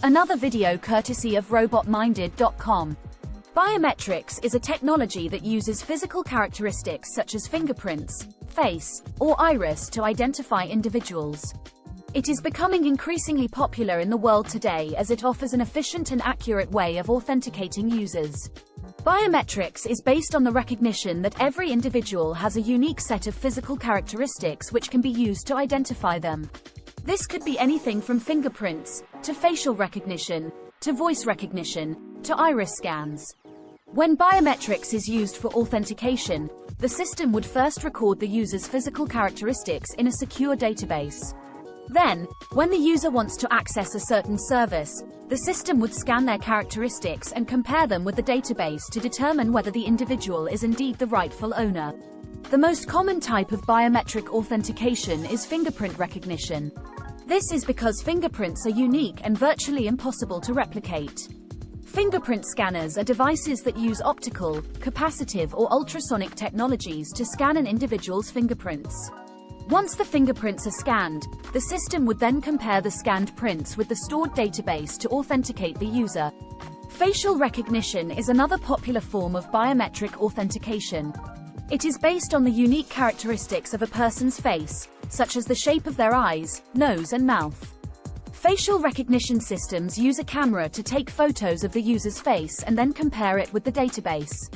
Another video courtesy of robotminded.com. Biometrics is a technology that uses physical characteristics such as fingerprints, face, or iris to identify individuals. It is becoming increasingly popular in the world today as it offers an efficient and accurate way of authenticating users. Biometrics is based on the recognition that every individual has a unique set of physical characteristics which can be used to identify them. This could be anything from fingerprints, to facial recognition, to voice recognition, to iris scans. When biometrics is used for authentication, the system would first record the user's physical characteristics in a secure database. Then, when the user wants to access a certain service, the system would scan their characteristics and compare them with the database to determine whether the individual is indeed the rightful owner. The most common type of biometric authentication is fingerprint recognition. This is because fingerprints are unique and virtually impossible to replicate. Fingerprint scanners are devices that use optical, capacitive or ultrasonic technologies to scan an individual's fingerprints. Once the fingerprints are scanned, the system would then compare the scanned prints with the stored database to authenticate the user. Facial recognition is another popular form of biometric authentication. It is based on the unique characteristics of a person's face, such as the shape of their eyes, nose and mouth. Facial recognition systems use a camera to take photos of the user's face and then compare it with the database.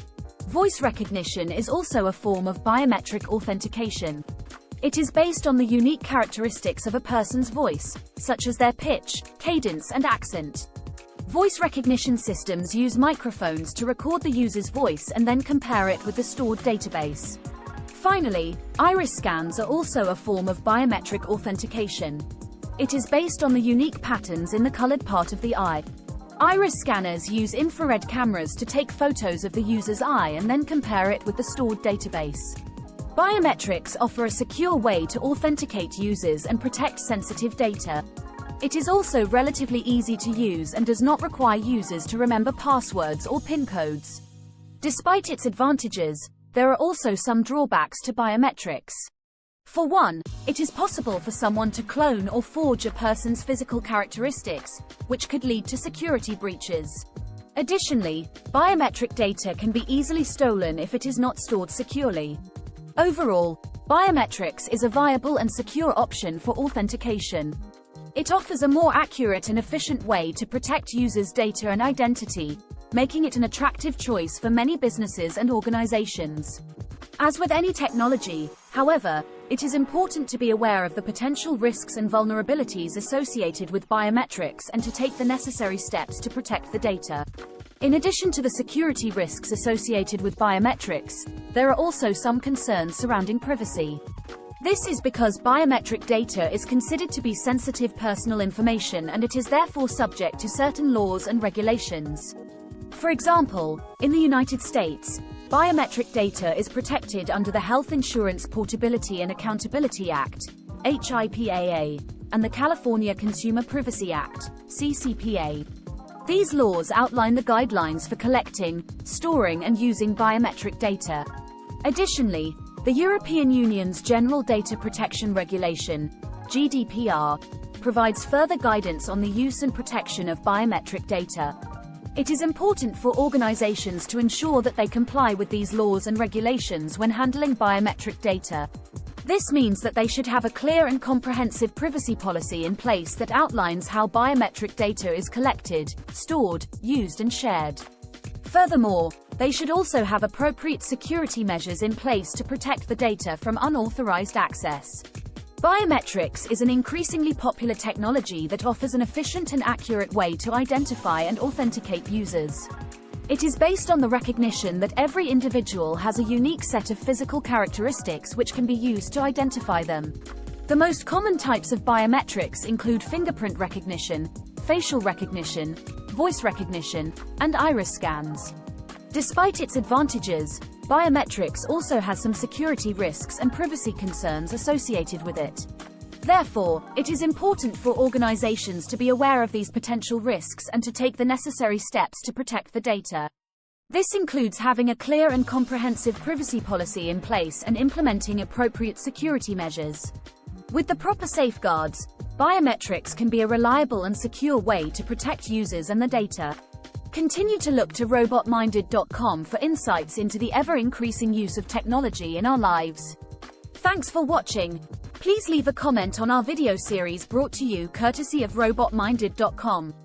Voice recognition is also a form of biometric authentication. It is based on the unique characteristics of a person's voice, such as their pitch, cadence and accent. Voice recognition systems use microphones to record the user's voice and then compare it with the stored database. Finally, iris scans are also a form of biometric authentication. It is based on the unique patterns in the colored part of the eye. Iris scanners use infrared cameras to take photos of the user's eye and then compare it with the stored database. Biometrics offer a secure way to authenticate users and protect sensitive data. It is also relatively easy to use and does not require users to remember passwords or PIN codes. Despite its advantages, there are also some drawbacks to biometrics. For one, it is possible for someone to clone or forge a person's physical characteristics, which could lead to security breaches. Additionally, biometric data can be easily stolen if it is not stored securely. Overall, biometrics is a viable and secure option for authentication. It offers a more accurate and efficient way to protect users' data and identity, making it an attractive choice for many businesses and organizations. As with any technology, however, it is important to be aware of the potential risks and vulnerabilities associated with biometrics and to take the necessary steps to protect the data. In addition to the security risks associated with biometrics, there are also some concerns surrounding privacy. This is because biometric data is considered to be sensitive personal information and it is therefore subject to certain laws and regulations. For example, in the United States, biometric data is protected under the Health Insurance Portability and Accountability Act, HIPAA, and the California Consumer Privacy Act, CCPA. These laws outline the guidelines for collecting, storing and using biometric data. Additionally, the European Union's General Data Protection Regulation, GDPR, provides further guidance on the use and protection of biometric data. It is important for organizations to ensure that they comply with these laws and regulations when handling biometric data. This means that they should have a clear and comprehensive privacy policy in place that outlines how biometric data is collected, stored, used and shared. Furthermore, they should also have appropriate security measures in place to protect the data from unauthorized access. Biometrics is an increasingly popular technology that offers an efficient and accurate way to identify and authenticate users. It is based on the recognition that every individual has a unique set of physical characteristics which can be used to identify them. The most common types of biometrics include fingerprint recognition, facial recognition, voice recognition, and iris scans. Despite its advantages, biometrics also has some security risks and privacy concerns associated with it. Therefore, it is important for organizations to be aware of these potential risks and to take the necessary steps to protect the data. This includes having a clear and comprehensive privacy policy in place and implementing appropriate security measures. With the proper safeguards, Biometrics can be a reliable and secure way to protect users and the data. Continue to look to robotminded.com for insights into the ever-increasing use of technology in our lives. Thanks for watching. Please leave a comment on our video series brought to you courtesy of robotminded.com.